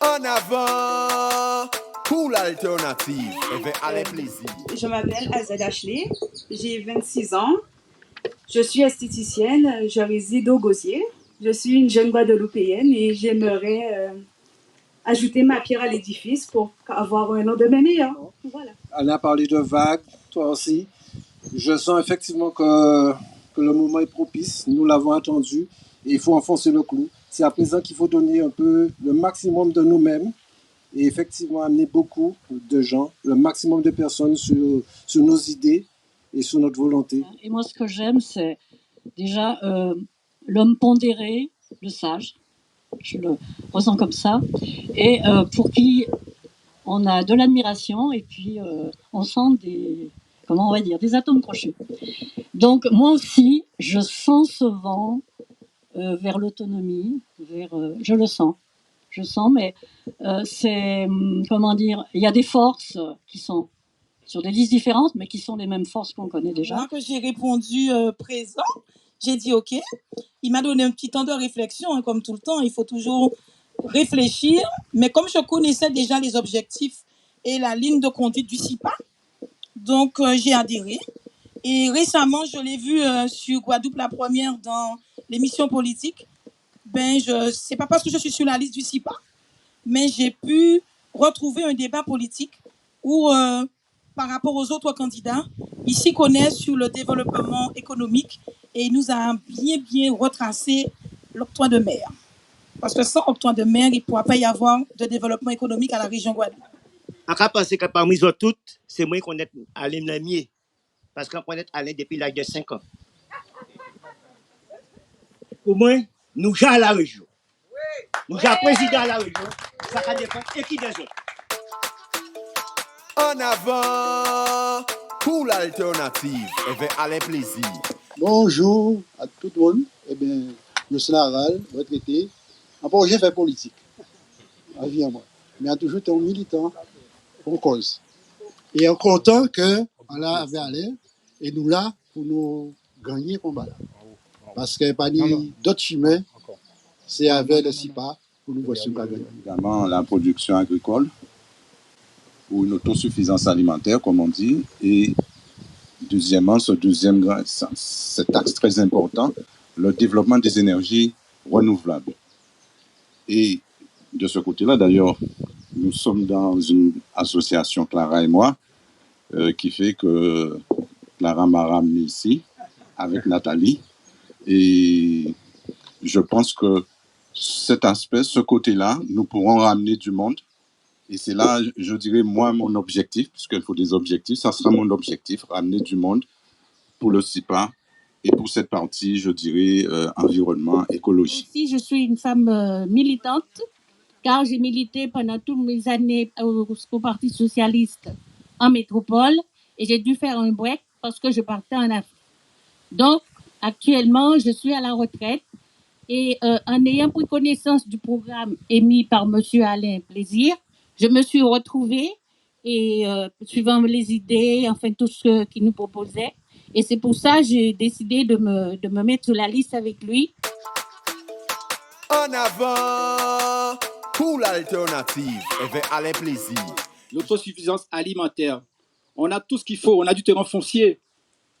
En avant pour l'alternative. Et vers Alain Plaisir. Je m'appelle Azad Ashley, j'ai 26 ans. Je suis esthéticienne, je réside au Gosier. Je suis une jeune Guadeloupéenne et j'aimerais ajouter ma pierre à l'édifice pour avoir un lendemain meilleur. Voilà. On a parlé de vagues, toi aussi. Je sens effectivement que le moment est propice. Nous l'avons attendu et il faut enfoncer le clou. C'est à présent qu'il faut donner un peu le maximum de nous-mêmes et effectivement amener beaucoup de gens, le maximum de personnes sur nos idées et sur notre volonté. Et moi, ce que j'aime, c'est déjà l'homme pondéré, le sage. Je le ressens comme ça. Et pour qui on a de l'admiration et puis on sent des atomes crochus. Donc moi aussi, je sens ce vent vers l'autonomie, je le sens. Je sens, mais c'est, il y a des forces qui sont sur des listes différentes, mais qui sont les mêmes forces qu'on connaît déjà. Moi, que j'ai répondu présent, j'ai dit OK. Il m'a donné un petit temps de réflexion, hein, comme tout le temps. Il faut toujours réfléchir. Mais comme je connaissais déjà les objectifs et la ligne de conduite du CIPA, donc j'ai adhéré. Et récemment, je l'ai vu sur Guadeloupe la première dans l'émission politique. C'est pas parce que je suis sur la liste du CIPA, mais j'ai pu retrouver un débat politique où, par rapport aux autres candidats, il s'y connaît sur le développement économique et il nous a bien retracé l'octroi de mer. Parce que sans octroi de mer, il ne pourra pas y avoir de développement économique à la région Guadeloupe. Je pense que parmi eux toutes, c'est moi qui connais Alain Lamier. Parce qu'on connaît Alain depuis l'âge de 5 ans. Pour moi, nous sommes à la région. Nous sommes président à la région. Ça va dépendre et qui des autres. En avant pour l'alternative. Et vers Alain Plaisir. Bonjour à tout le monde. Eh bien, je suis Laral, retraité. Après, j'ai fait politique. La vie à moi. Mais j'ai toujours été un militant pour cause. Et en content qu'on avait allé, et nous là, pour nous gagner le combat là. Parce que pas d'autres chemins, c'est avec le CIPA pour nous voici gagner. Évidemment, la production agricole, ou une autosuffisance alimentaire, comme on dit, et deuxièmement, cet axe très important, le développement des énergies renouvelables. Et de ce côté-là, d'ailleurs, nous sommes dans une association, Clara et moi, qui fait que Clara m'a ramené ici avec Nathalie. Et je pense que cet aspect, ce côté-là, nous pourrons ramener du monde. Et c'est là, je dirais, moi, mon objectif, puisqu'il faut des objectifs, ça sera mon objectif, ramener du monde pour le CIPA et pour cette partie, je dirais, environnement, écologie. Aussi, je suis une femme militante, car j'ai milité pendant toutes mes années au Parti socialiste en métropole et j'ai dû faire un break parce que je partais en Afrique. Donc, actuellement, je suis à la retraite et en ayant pris connaissance du programme émis par M. Alain Plaisir, je me suis retrouvée et suivant les idées, enfin tout ce qu'il nous proposait. Et c'est pour ça que j'ai décidé de me mettre sur la liste avec lui. En avant pour l'alternative. Et vers Alain Plaisir. L'autosuffisance alimentaire. On a tout ce qu'il faut, on a du terrain foncier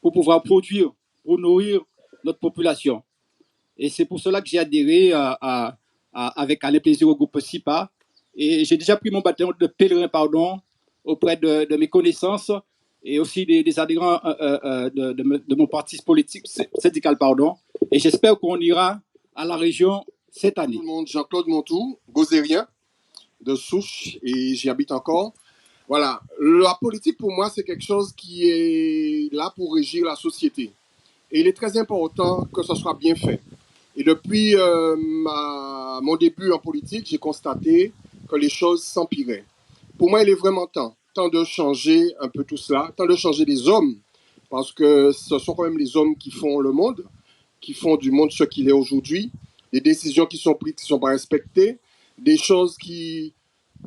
pour pouvoir produire, pour nourrir notre population. Et c'est pour cela que j'ai adhéré avec Alain Plaisir au groupe CIPA. Et j'ai déjà pris mon bâton de pèlerin auprès de mes connaissances et aussi des adhérents de mon parti politique syndical. Et j'espère qu'on ira à la région cette année. Tout le monde, Jean-Claude Montou, gozérien de souche et j'y habite encore. Voilà, la politique pour moi c'est quelque chose qui est là pour régir la société. Et il est très important que ce soit bien fait. Et depuis mon début en politique, j'ai constaté que les choses s'empiraient. Pour moi, il est vraiment temps de changer un peu tout cela, temps de changer les hommes, parce que ce sont quand même les hommes qui font le monde, qui font du monde ce qu'il est aujourd'hui, des décisions qui sont prises, qui ne sont pas respectées, des choses qui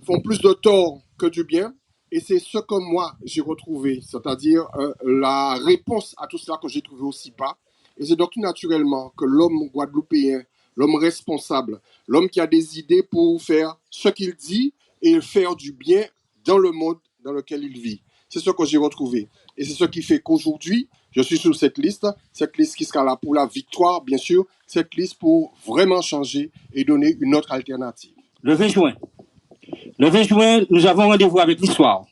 font plus de tort que du bien. Et c'est ce que moi, j'ai retrouvé, c'est-à-dire la réponse à tout cela que j'ai trouvé au CIPA. Et c'est donc tout naturellement que l'homme guadeloupéen, l'homme responsable, l'homme qui a des idées pour faire ce qu'il dit et faire du bien dans le monde dans lequel il vit. C'est ce que j'ai retrouvé. Et c'est ce qui fait qu'aujourd'hui, je suis sur cette liste qui sera là pour la victoire, bien sûr, cette liste pour vraiment changer et donner une autre alternative. Le 20 juin. Le 20 juin, nous avons rendez-vous avec l'histoire.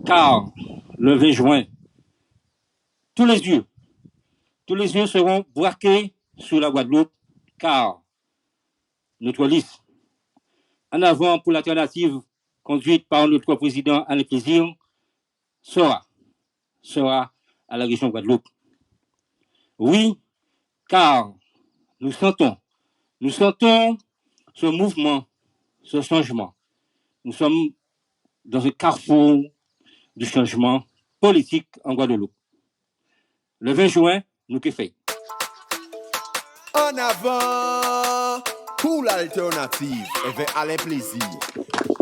Car le 20 juin, tous les yeux seront braqués sur la Guadeloupe, car notre liste, en avant pour l'alternative conduite par notre président Alain Plaisir, sera à la région Guadeloupe. Oui, car nous sentons ce mouvement, ce changement. Nous sommes dans un carrefour du changement politique en Guadeloupe. Le 20 juin, nous qu'est fait. En avant pour l'alternative avec Alain Plaisir.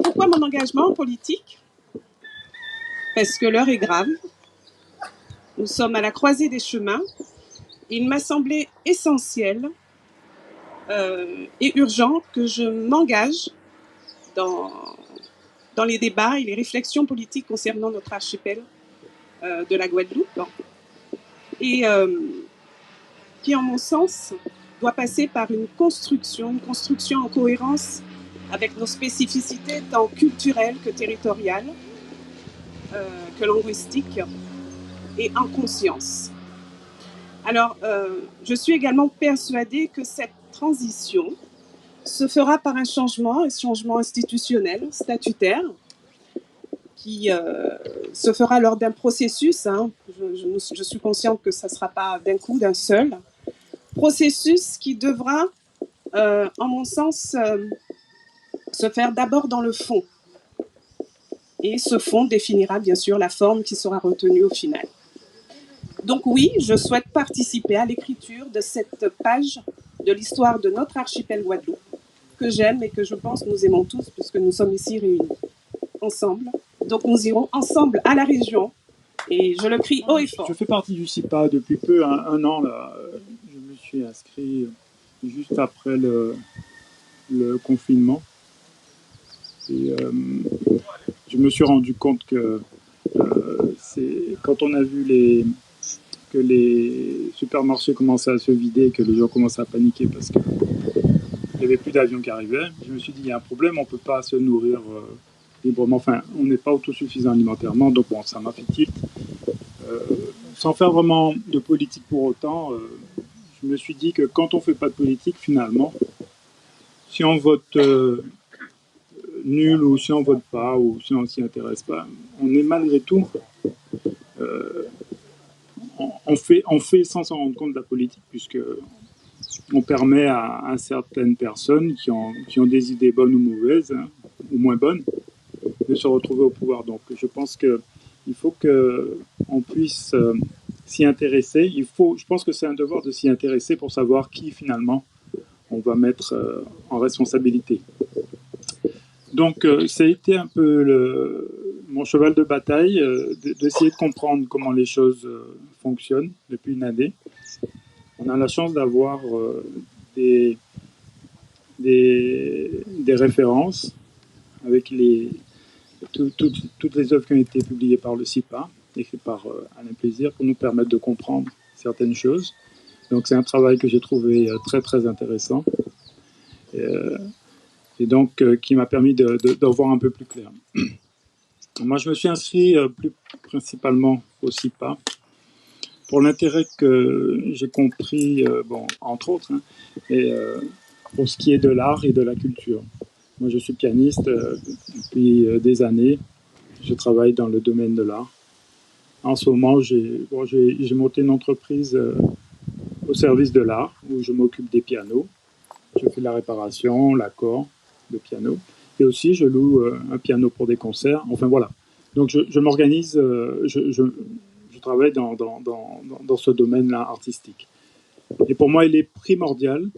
Pourquoi mon engagement politique? Parce que l'heure est grave. Nous sommes à la croisée des chemins. Il m'a semblé essentiel et urgent que je m'engage dans les débats et les réflexions politiques concernant notre archipel de la Guadeloupe. Et qui, en mon sens, doit passer par une construction en cohérence avec nos spécificités tant culturelles que territoriales, que linguistiques, et en conscience. Alors, je suis également persuadée que cette transition se fera par un changement institutionnel, statutaire, qui se fera lors d'un processus. Je suis consciente que ça ne sera pas d'un coup, d'un seul. Processus qui devra, en mon sens, se faire d'abord dans le fond. Et ce fond définira bien sûr la forme qui sera retenue au final. Donc oui, je souhaite participer à l'écriture de cette page de l'histoire de notre archipel Guadeloupe, que j'aime et que je pense nous aimons tous, puisque nous sommes ici réunis ensemble. Donc nous irons ensemble à la région, et je le crie haut et fort. Je fais partie du CIPA depuis peu, un an là. Je me suis inscrit juste après le confinement. Et je me suis rendu compte que quand on a vu que les supermarchés commençaient à se vider, que les gens commençaient à paniquer parce qu'il n'y avait plus d'avions qui arrivaient, je me suis dit, il y a un problème, on ne peut pas se nourrir librement. Enfin, on n'est pas autosuffisant alimentairement, donc bon, ça m'a fait tilt. Sans faire vraiment de politique pour autant, je me suis dit que quand on ne fait pas de politique, finalement, si on vote nul ou si on ne vote pas ou si on ne s'y intéresse pas, on est malgré tout... on fait sans s'en rendre compte de la politique, puisque on permet à certaines personnes qui ont des idées bonnes ou mauvaises, ou moins bonnes, de se retrouver au pouvoir. Donc je pense qu'il faut qu'on puisse s'y intéresser. Je pense que c'est un devoir de s'y intéresser pour savoir qui finalement on va mettre en responsabilité. Donc ça a été un peu mon cheval de bataille, d'essayer de comprendre comment les choses fonctionnent depuis une année. On a la chance d'avoir des références avec toutes les œuvres qui ont été publiées par le CIPA, écrites par Alain Plaisir, pour nous permettre de comprendre certaines choses. Donc c'est un travail que j'ai trouvé très très intéressant et donc qui m'a permis de voir un peu plus clair. Moi, je me suis inscrit plus principalement au CIPA pour l'intérêt que j'ai compris, entre autres, pour ce qui est de l'art et de la culture. Moi, je suis pianiste depuis des années. Je travaille dans le domaine de l'art. En ce moment, j'ai monté une entreprise au service de l'art où je m'occupe des pianos. Je fais la réparation, l'accord, le piano. Et aussi, je loue un piano pour des concerts. Enfin, voilà. Donc, je m'organise, je travaille dans ce domaine-là artistique. Et pour moi, il est primordial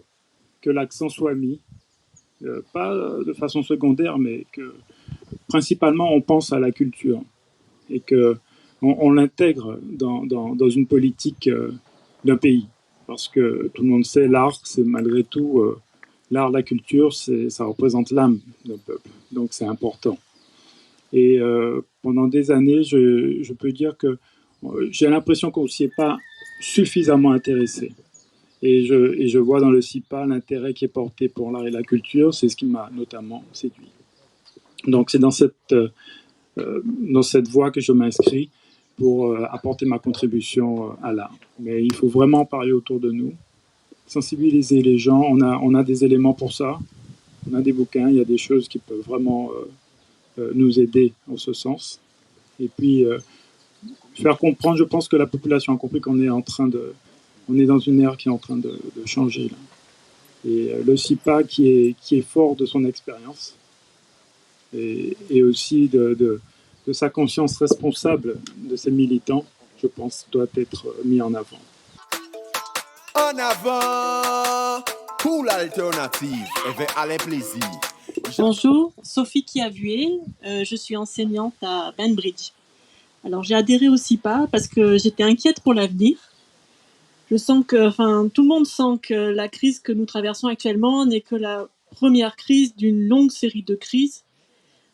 que l'accent soit mis, pas de façon secondaire, mais que principalement, on pense à la culture et qu'on l'intègre dans une politique d'un pays. parce que tout le monde sait, l'art, c'est malgré tout, l'art, la culture, ça représente l'âme d'un peuple, donc c'est important. Et pendant des années, je peux dire que j'ai l'impression qu'on ne s'y est pas suffisamment intéressé. Et je vois dans le CIPA l'intérêt qui est porté pour l'art et la culture, c'est ce qui m'a notamment séduit. Donc c'est dans cette voie que je m'inscris pour apporter ma contribution à l'art. Mais il faut vraiment parler autour de nous, sensibiliser les gens. On a des éléments pour ça, on a des bouquins, il y a des choses qui peuvent vraiment nous aider en ce sens. Et puis faire comprendre, je pense que la population a compris qu'on est on est dans une ère qui est en train de changer là. Et le CIPA qui est fort de son expérience et aussi de sa conscience responsable de ses militants, je pense, doit être mis en avant. En avant pour l'alternative, avec Alain Plaisir. Bonjour, Sophie Kiavué, je suis enseignante à Bainbridge. Alors j'ai adhéré au CIPA parce que j'étais inquiète pour l'avenir. Je sens que, tout le monde sent que la crise que nous traversons actuellement n'est que la première crise d'une longue série de crises.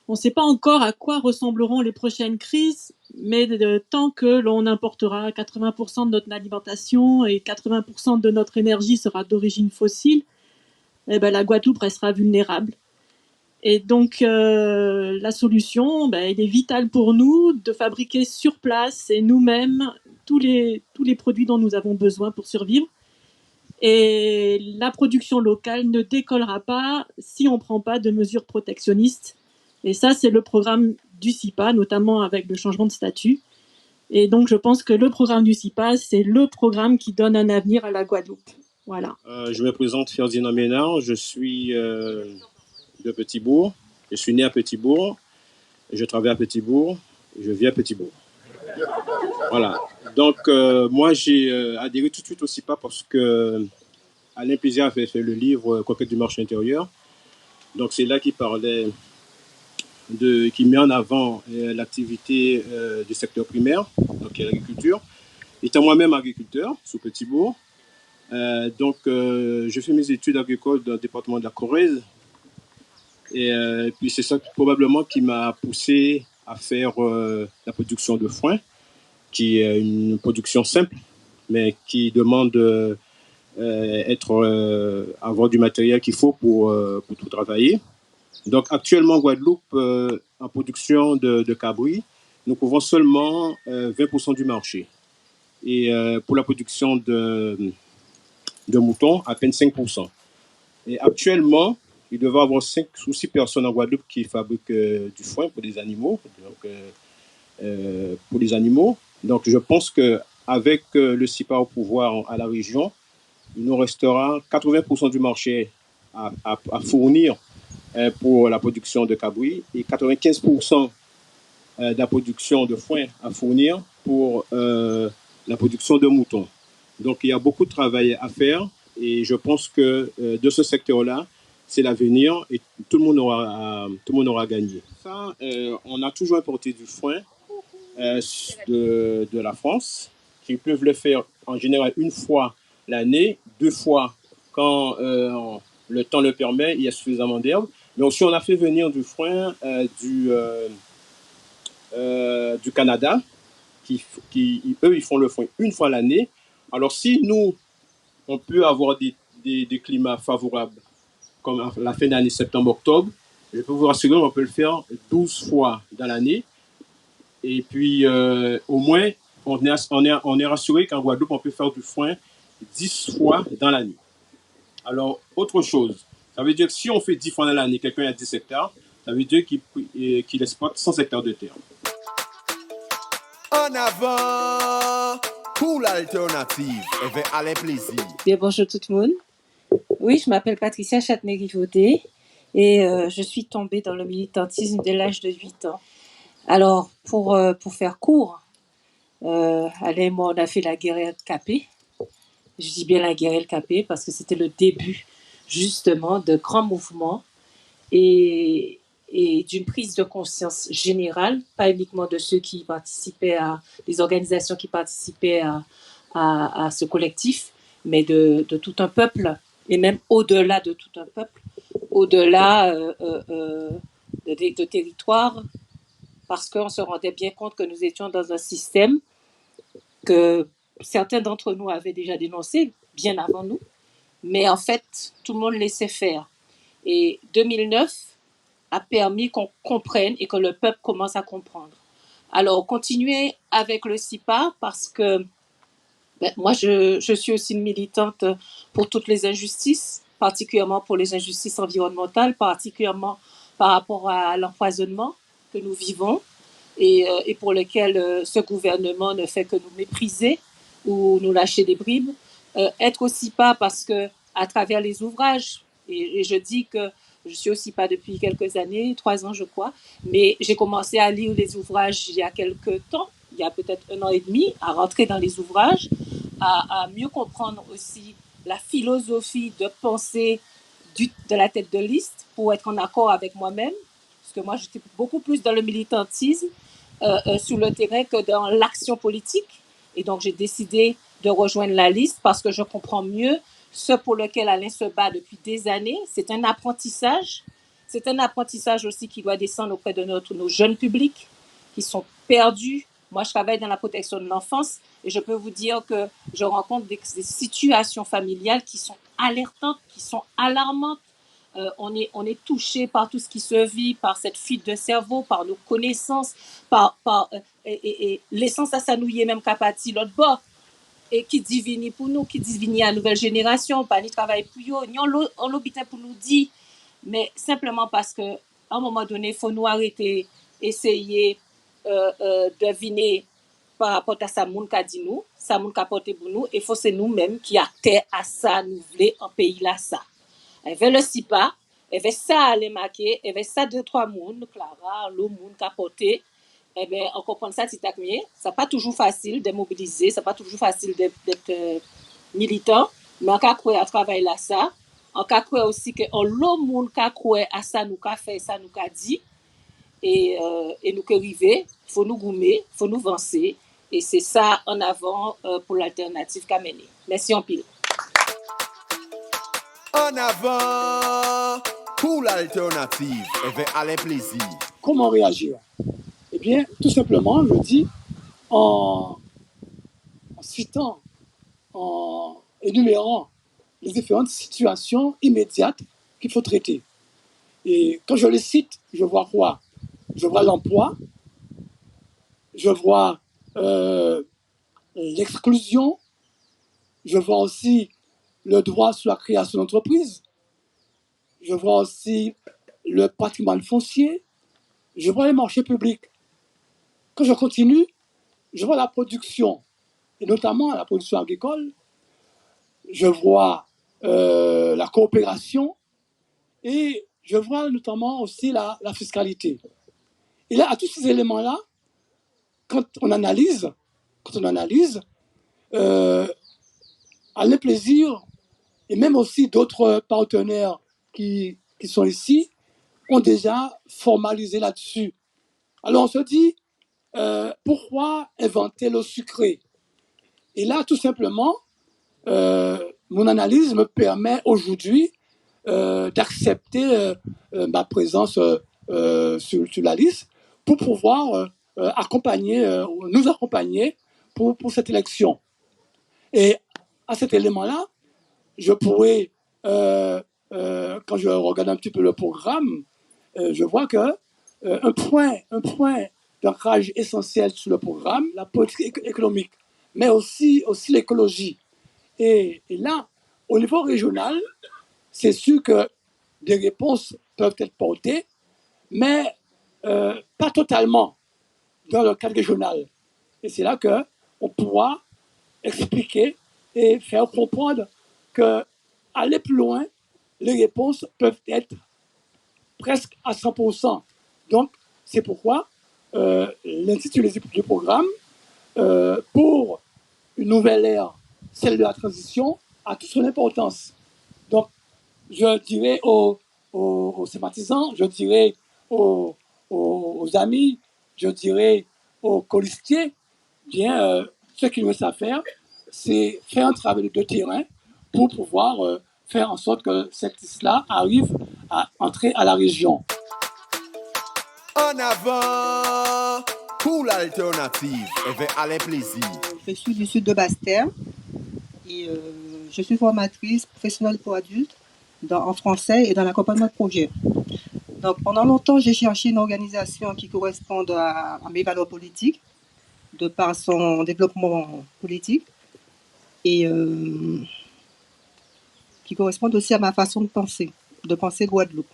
On ne sait pas encore à quoi ressembleront les prochaines crises, mais tant que l'on importera 80% de notre alimentation et 80% de notre énergie sera d'origine fossile, la Guadeloupe restera vulnérable. Et donc, la solution, il est vital pour nous de fabriquer sur place et nous-mêmes tous les produits dont nous avons besoin pour survivre. Et la production locale ne décollera pas si on ne prend pas de mesures protectionnistes. Et ça, c'est le programme du CIPA, notamment avec le changement de statut. Et donc, je pense que le programme du CIPA, c'est le programme qui donne un avenir à la Guadeloupe. Voilà. Je me présente Ferdinand Ménard, je suis de Petit-Bourg. Je suis né à Petit-Bourg, je travaille à Petit-Bourg, je vis à Petit-Bourg. Voilà. Donc, moi, j'ai adhéré tout de suite au CIPA parce que Alain Plaisir avait fait le livre Conquête du marché intérieur. Donc, c'est là qu'il parlait qui met en avant l'activité du secteur primaire, donc l'agriculture. Étant moi-même agriculteur, sous Petit-Bourg, donc je fais mes études agricoles dans le département de la Corrèze. Et puis c'est ça probablement qui m'a poussé à faire la production de foin, qui est une production simple, mais qui demande avoir du matériel qu'il faut pour tout travailler. Donc actuellement en Guadeloupe, en production de cabri, nous couvrons seulement 20% du marché. Et pour la production de moutons, à peine 5%. Et actuellement, il devrait y avoir 5 ou 6 personnes en Guadeloupe qui fabriquent du foin pour les animaux. Donc, je pense qu'avec le CIPA au pouvoir à la région, il nous restera 80% du marché à fournir pour la production de cabri et 95% de la production de foin à fournir pour la production de moutons. Donc, il y a beaucoup de travail à faire et je pense que de ce secteur-là, c'est l'avenir et tout le monde aura gagné. Ça, on a toujours importé du foin de la France, qui peuvent le faire en général une fois l'année, 2 fois quand le temps le permet, il y a suffisamment d'herbe. Mais aussi, on a fait venir du foin du Canada, eux, ils font le foin une fois l'année. Alors, si nous, on peut avoir des climats favorables, comme à la fin d'année, septembre-octobre, je peux vous rassurer, on peut le faire 12 fois dans l'année. Et puis, au moins, on est rassuré qu'en Guadeloupe, on peut faire du foin 10 fois dans l'année. Alors, autre chose, ça veut dire que si on fait 10 fois dans l'année, quelqu'un a 10 hectares, ça veut dire qu'il exploite 100 hectares de terre. En avant pour l'alternative, avec Alain Plaisir. Bien, bonjour tout le monde. Oui, je m'appelle Patricia Châtenay-Rivaudet et je suis tombée dans le militantisme dès l'âge de 8 ans. Alors, pour faire court, Alain et moi, on a fait la guerre LKP. Je dis bien la guerre LKP parce que c'était le début, justement, de grands mouvements et d'une prise de conscience générale, pas uniquement de ceux qui participaient des organisations qui participaient à ce collectif, mais de tout un peuple, et même au-delà de tout un peuple, au-delà de territoires, parce qu'on se rendait bien compte que nous étions dans un système que certains d'entre nous avaient déjà dénoncé bien avant nous, mais en fait, tout le monde laissait faire. Et 2009 a permis qu'on comprenne et que le peuple commence à comprendre. Alors, continuer avec le CIPA parce que moi, je suis aussi une militante pour toutes les injustices, particulièrement pour les injustices environnementales, particulièrement par rapport à l'empoisonnement que nous vivons et pour lequel ce gouvernement ne fait que nous mépriser ou nous lâcher des bribes. Être aussi pas parce que à travers les ouvrages, et je dis que je suis aussi pas depuis quelques années, 3 ans je crois, mais j'ai commencé à lire les ouvrages il y a quelques temps, il y a peut-être 1 an et demi, à rentrer dans les ouvrages, à mieux comprendre aussi la philosophie de pensée de la tête de liste pour être en accord avec moi-même, parce que moi j'étais beaucoup plus dans le militantisme sur le terrain que dans l'action politique. Et donc, j'ai décidé de rejoindre la liste parce que je comprends mieux ce pour lequel Alain se bat depuis des années. C'est un apprentissage. C'est un apprentissage aussi qui doit descendre auprès de nos jeunes publics qui sont perdus. Moi, je travaille dans la protection de l'enfance et je peux vous dire que je rencontre des situations familiales qui sont alertantes, qui sont alarmantes. On est touché par tout ce qui se vit, par cette fuite de cerveau, par nos connaissances, et l'essence à s'anouiller même capati l'autre bord. Et qui divini pour nous, qui divini à la nouvelle génération, pas ni travail pour eux, ni on l'habitait pour nous dire, mais simplement parce que à un moment donné, il faut nous arrêter, essayer deviner par rapport à ça moun qu'a dit nous, ça moun qu'a porté pour nous, et faut c'est nous-mêmes qui actons à ça, nous voulons en pays là ça. Elle veut le SIPA, elle veut ça aller marquer, elle veut ça 2-3 moun, Clara, le moun qu'a porté. Eh bien, on comprend ça, c'est mieux. Ça n'est pas toujours facile de mobiliser, ça n'est pas toujours facile d'être militant, mais on a cru à travailler là ça. On a cru aussi que l'homme monde a cru à ça, nous a fait, ça nous a dit. Et nous que river, il faut nous goumer, il faut nous avancer. Et c'est ça en avant pour l'alternative qu'a mené. Merci en pile. En avant pour l'alternative avec Alain Plaisir. Comment réagir? Eh bien, tout simplement, je dis, en citant, en énumérant les différentes situations immédiates qu'il faut traiter. Et quand je les cite, je vois quoi? Je vois l'emploi, je vois l'exclusion, je vois aussi le droit sur la création d'entreprise, je vois aussi le patrimoine foncier, je vois les marchés publics. Quand je continue, je vois la production, et notamment la production agricole, je vois la coopération, et je vois notamment aussi la fiscalité. Et là, à tous ces éléments-là, quand on analyse, Alain Plaisir, et même aussi d'autres partenaires qui sont ici, ont déjà formalisé là-dessus. Alors on se dit, pourquoi inventer l'eau sucrée? Et là, tout simplement, mon analyse me permet aujourd'hui d'accepter ma présence sur la liste pour pouvoir nous accompagner pour cette élection. Et à cet élément-là, je pourrais, quand je regarde un petit peu le programme, je vois que un point d'ancrage essentiel sur le programme, la politique économique, mais aussi l'écologie. Et là, au niveau régional, c'est sûr que des réponses peuvent être portées, mais pas totalement dans le cadre régional. Et c'est là qu'on pourra expliquer et faire comprendre qu'aller plus loin, les réponses peuvent être presque à 100%. Donc, c'est pourquoi l'intitulé du programme, pour une nouvelle ère, celle de la transition, a toute son importance. Donc, je dirais aux sympathisants, je dirais aux amis, je dirais aux colistiers, bien, ce qu'il nous reste à faire, c'est faire un travail de terrain pour pouvoir faire en sorte que cette liste-là arrive à entrer à la région. En avant pour l'alternative avec Alain Plaisir. Je suis du sud de Basse-Terre et je suis formatrice professionnelle pour adultes en français et dans l'accompagnement de projet. Donc pendant longtemps, j'ai cherché une organisation qui corresponde à mes valeurs politiques, de par son développement politique, et qui corresponde aussi à ma façon de penser Guadeloupe.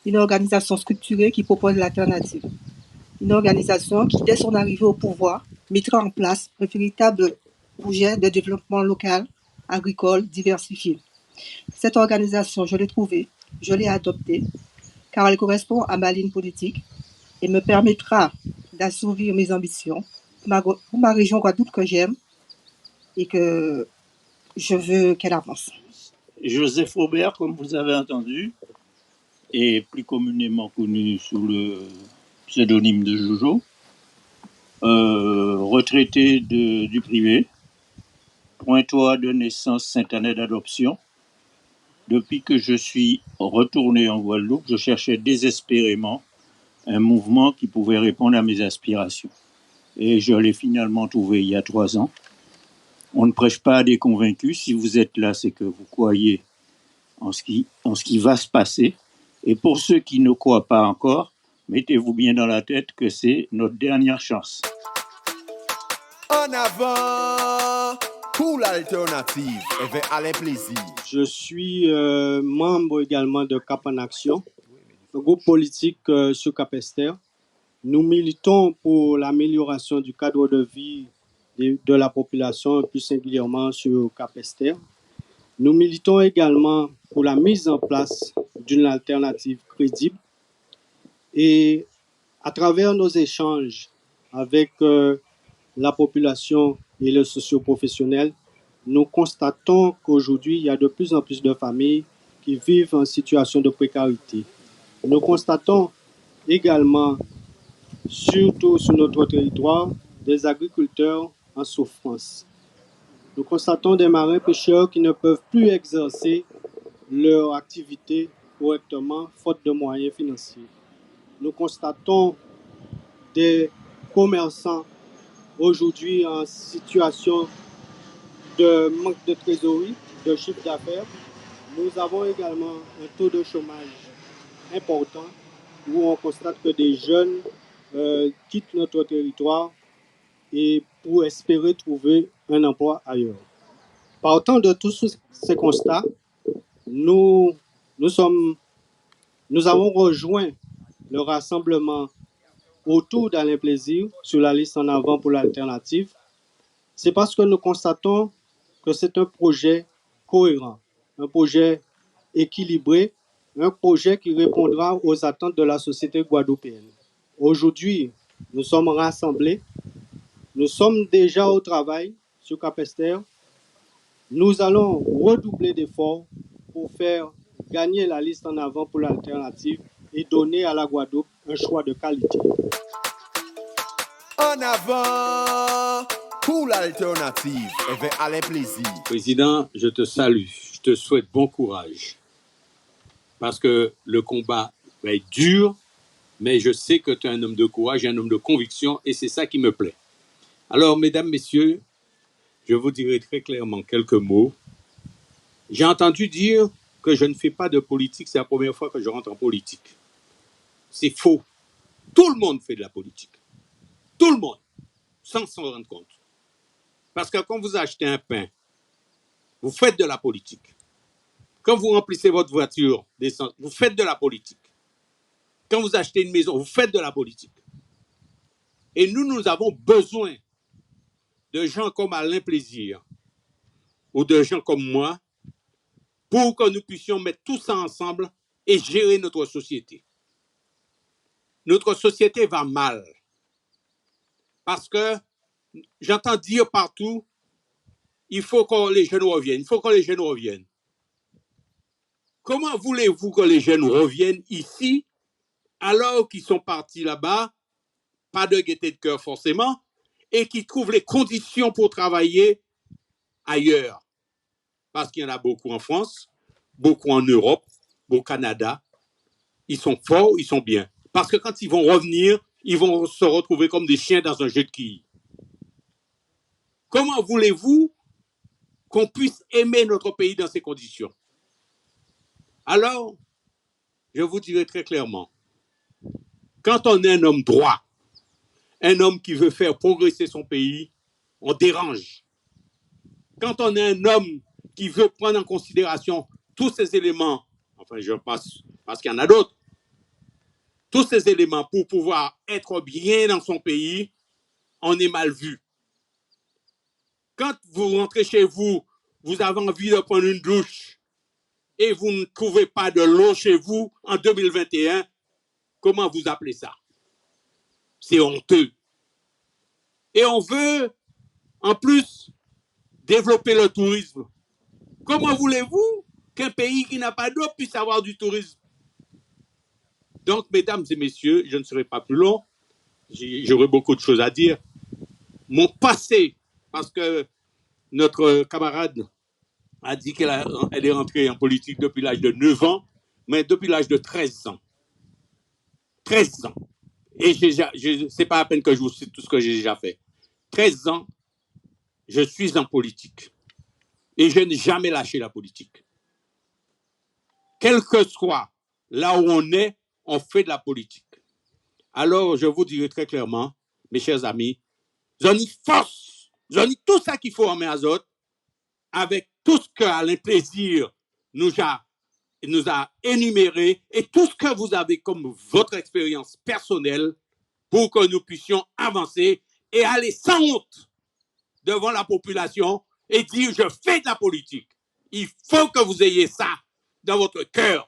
Une organisation structurée qui propose l'alternative. Une organisation qui, dès son arrivée au pouvoir, mettra en place un véritable projet de développement local, agricole, diversifié. Cette organisation, je l'ai trouvée, je l'ai adoptée, car elle correspond à ma ligne politique et me permettra d'assouvir mes ambitions pour ma région Guadeloupe que j'aime et que je veux qu'elle avance. Joseph Aubert, comme vous avez entendu, est plus communément connu sous le pseudonyme de Jojo, retraité du privé, pointois de naissance Saint-Année d'adoption. Depuis que je suis retourné en Guadeloupe, je cherchais désespérément un mouvement qui pouvait répondre à mes aspirations. Et je l'ai finalement trouvé il y a 3 ans. On ne prêche pas à des convaincus. Si vous êtes là, c'est que vous croyez en ce qui va se passer. Et pour ceux qui ne croient pas encore, mettez-vous bien dans la tête que c'est notre dernière chance. En avant pour l'alternative avec Alain Plaisir. Je suis membre également de Cap en Action, un groupe politique sur Cap-Esther. Nous militons pour l'amélioration du cadre de vie de la population, plus singulièrement sur Cap-Esther. Nous militons également pour la mise en place d'une alternative crédible. Et à travers nos échanges avec la population et les socioprofessionnels, nous constatons qu'aujourd'hui, il y a de plus en plus de familles qui vivent en situation de précarité. Nous constatons également, surtout sur notre territoire, des agriculteurs en souffrance. Nous constatons des marins-pêcheurs qui ne peuvent plus exercer leur activité correctement, faute de moyens financiers. Nous constatons des commerçants aujourd'hui en situation de manque de trésorerie, de chiffre d'affaires. Nous avons également un taux de chômage important où on constate que des jeunes quittent notre territoire et pour espérer trouver un emploi ailleurs. Partant de tous ces constats, nous avons rejoint le rassemblement autour d'Alain Plaisir sur la liste en avant pour l'alternative. C'est parce que nous constatons que c'est un projet cohérent, un projet équilibré, un projet qui répondra aux attentes de la société guadeloupéenne. Aujourd'hui, nous sommes rassemblés, nous sommes déjà au travail sur Cap-Esther. Nous allons redoubler d'efforts pour faire gagner la liste en avant pour l'alternative et donner à la Guadeloupe un choix de qualité. En avant pour l'alternative avec Alain Plaisir. Président, je te salue, je te souhaite bon courage. Parce que le combat va être dur, mais je sais que tu es un homme de courage, un homme de conviction, et c'est ça qui me plaît. Alors, mesdames, messieurs, je vous dirai très clairement quelques mots. J'ai entendu dire que je ne fais pas de politique, c'est la première fois que je rentre en politique. C'est faux. Tout le monde fait de la politique. Tout le monde, sans s'en rendre compte. Parce que quand vous achetez un pain, vous faites de la politique. Quand vous remplissez votre voiture d'essence, vous faites de la politique. Quand vous achetez une maison, vous faites de la politique. Et nous avons besoin de gens comme Alain Plaisir ou de gens comme moi pour que nous puissions mettre tout ça ensemble et gérer notre société. Notre société va mal. Parce que j'entends dire partout, il faut que les jeunes reviennent, il faut que les jeunes reviennent. Comment voulez-vous que les jeunes reviennent ici alors qu'ils sont partis là-bas, pas de gaieté de cœur forcément, et qu'ils trouvent les conditions pour travailler ailleurs? parce qu'il y en a beaucoup en France, beaucoup en Europe, au Canada. Ils sont forts, ils sont bien. Parce que quand ils vont revenir, ils vont se retrouver comme des chiens dans un jeu de quilles. Comment voulez-vous qu'on puisse aimer notre pays dans ces conditions? Alors, je vous dirai très clairement, quand on est un homme droit, un homme qui veut faire progresser son pays, on dérange. Quand on est un homme qui veut prendre en considération tous ces éléments, enfin je passe parce qu'il y en a d'autres, tous ces éléments pour pouvoir être bien dans son pays, on est mal vu. Quand vous rentrez chez vous, vous avez envie de prendre une douche et vous ne trouvez pas de l'eau chez vous en 2021, comment vous appelez ça? C'est honteux. Et on veut, en plus, développer le tourisme. Comment voulez-vous qu'un pays qui n'a pas d'eau puisse avoir du tourisme? Donc, mesdames et messieurs, je ne serai pas plus long. J'aurai beaucoup de choses à dire. Mon passé, parce que notre camarade a dit qu'elle est rentrée en politique depuis l'âge de 9 ans, mais depuis l'âge de 13 ans. 13 ans. Et c'est pas à peine que je vous cite tout ce que j'ai déjà fait. 13 ans, je suis en politique. Et je n'ai jamais lâché la politique. Quel que soit là où on est, on fait de la politique. Alors, je vous dirai très clairement, mes chers amis, j'en ai force, j'en ai tout ça qu'il faut en main azote, avec tout ce que Alain Plaisir nous a énuméré et tout ce que vous avez comme votre expérience personnelle pour que nous puissions avancer et aller sans honte devant la population et dire je fais de la politique. Il faut que vous ayez ça dans votre cœur.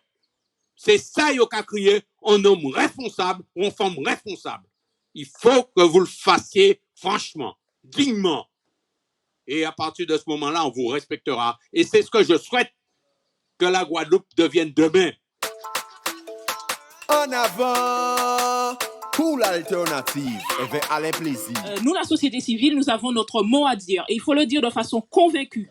C'est ça qu'il a crié, un homme responsable ou une femme responsable. Il faut que vous le fassiez franchement, dignement. Et à partir de ce moment-là, on vous respectera. Et c'est ce que je souhaite que la Guadeloupe devienne demain. En avant pour l'alternative avec Alain Plaisir. Nous, la société civile, nous avons notre mot à dire. Et il faut le dire de façon convaincue.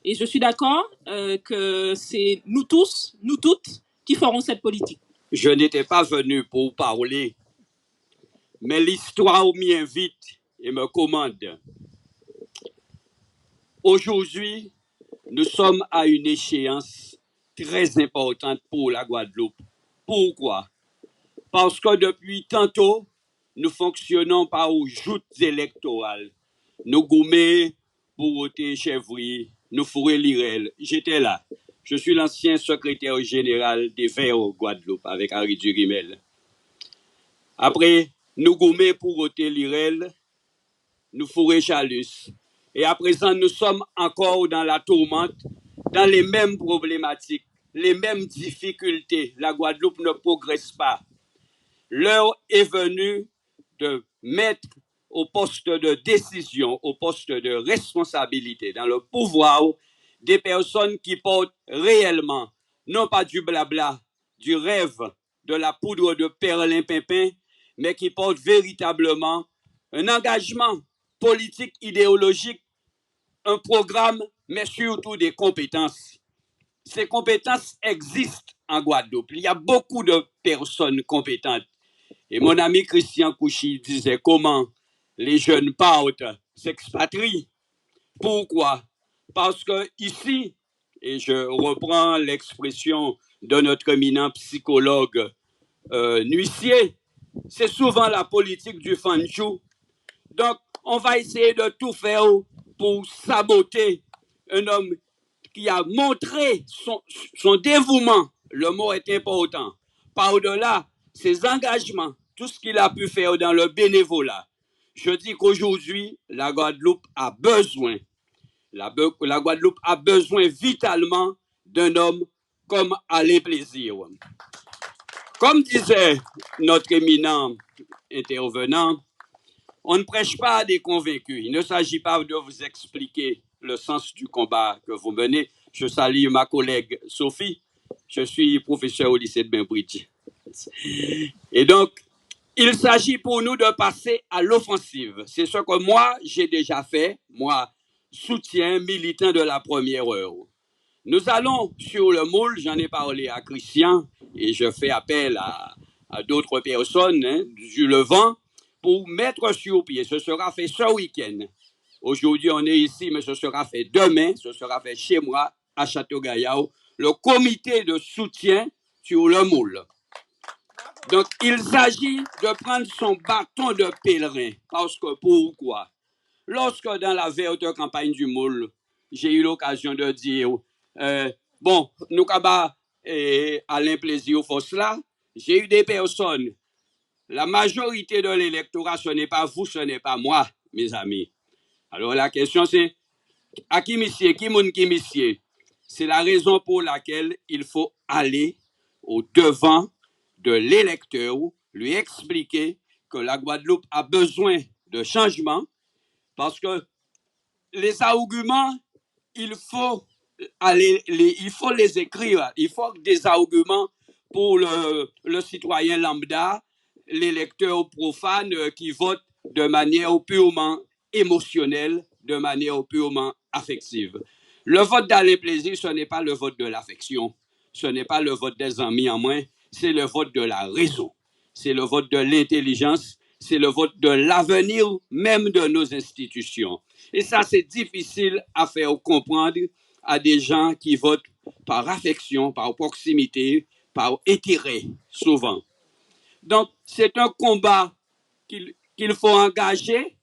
Et je suis d'accord que c'est nous tous, nous toutes, qui ferons cette politique. Je n'étais pas venu pour parler, mais l'histoire m'y invite et me commande. Aujourd'hui, nous sommes à une échéance très importante pour la Guadeloupe. Pourquoi? Parce que depuis tantôt, nous fonctionnons par aux joutes électorales. Nous gommés pour voter Chevry, nous fourrer l'IREL. J'étais là. Je suis l'ancien secrétaire général des Verts au Guadeloupe avec Harry Durimel. Après, nous gommés pour voter l'IREL, nous fourrer Chalus. Et à présent, nous sommes encore dans la tourmente, dans les mêmes problématiques, les mêmes difficultés. La Guadeloupe ne progresse pas. L'heure est venue de mettre au poste de décision, au poste de responsabilité, dans le pouvoir, des personnes qui portent réellement, non pas du blabla, du rêve, de la poudre de perlimpinpin, mais qui portent véritablement un engagement politique, idéologique, un programme, mais surtout des compétences. Ces compétences existent en Guadeloupe. Il y a beaucoup de personnes compétentes. Et mon ami Christian Kouchi disait comment les jeunes partent, s'expatrient. Pourquoi? Parce que ici, et je reprends l'expression de notre éminent psychologue Nuissier, c'est souvent la politique du fanchou. Donc, on va essayer de tout faire pour saboter un homme qui a montré son dévouement. Le mot est important. Par-delà ses engagements, tout ce qu'il a pu faire dans le bénévolat. Je dis qu'aujourd'hui, la Guadeloupe a besoin, la Guadeloupe a besoin vitalement d'un homme comme Alain Plaisir. Comme disait notre éminent intervenant, on ne prêche pas à des convaincus. Il ne s'agit pas de vous expliquer le sens du combat que vous menez. Je salue ma collègue Sophie. Je suis professeur au lycée de Bainbridge. Et donc, il s'agit pour nous de passer à l'offensive. C'est ce que moi, j'ai déjà fait. Moi, soutien militant de la première heure. Nous allons sur le moule, j'en ai parlé à Christian, et je fais appel à d'autres personnes du Levant pour mettre sur pied. Ce sera fait ce week-end. Aujourd'hui, on est ici, mais ce sera fait demain. Ce sera fait chez moi, à Château-Gaillard, le comité de soutien sur le moule. Donc, il s'agit de prendre son bâton de pèlerin. Parce que pourquoi? Lorsque dans la verte campagne du moule, j'ai eu l'occasion de dire, bon, nous avons Alain Plaisir Fosse là, j'ai eu des personnes. La majorité de l'électorat, ce n'est pas vous, ce n'est pas moi, mes amis. Alors la question c'est, à qui monsieur, qui moun qui monsieur? C'est la raison pour laquelle il faut aller au devant de l'électeur, lui expliquer que la Guadeloupe a besoin de changement, parce que les arguments, il faut les écrire. Il faut des arguments pour le citoyen lambda, l'électeur profane qui vote de manière purement émotionnelle, de manière purement affective. Le vote d'Alain Plaisir, ce n'est pas le vote de l'affection, ce n'est pas le vote des amis en moins, c'est le vote de la raison, c'est le vote de l'intelligence, c'est le vote de l'avenir même de nos institutions. Et ça, c'est difficile à faire comprendre à des gens qui votent par affection, par proximité, par intérêt, souvent. Donc, c'est un combat qu'il faut engager.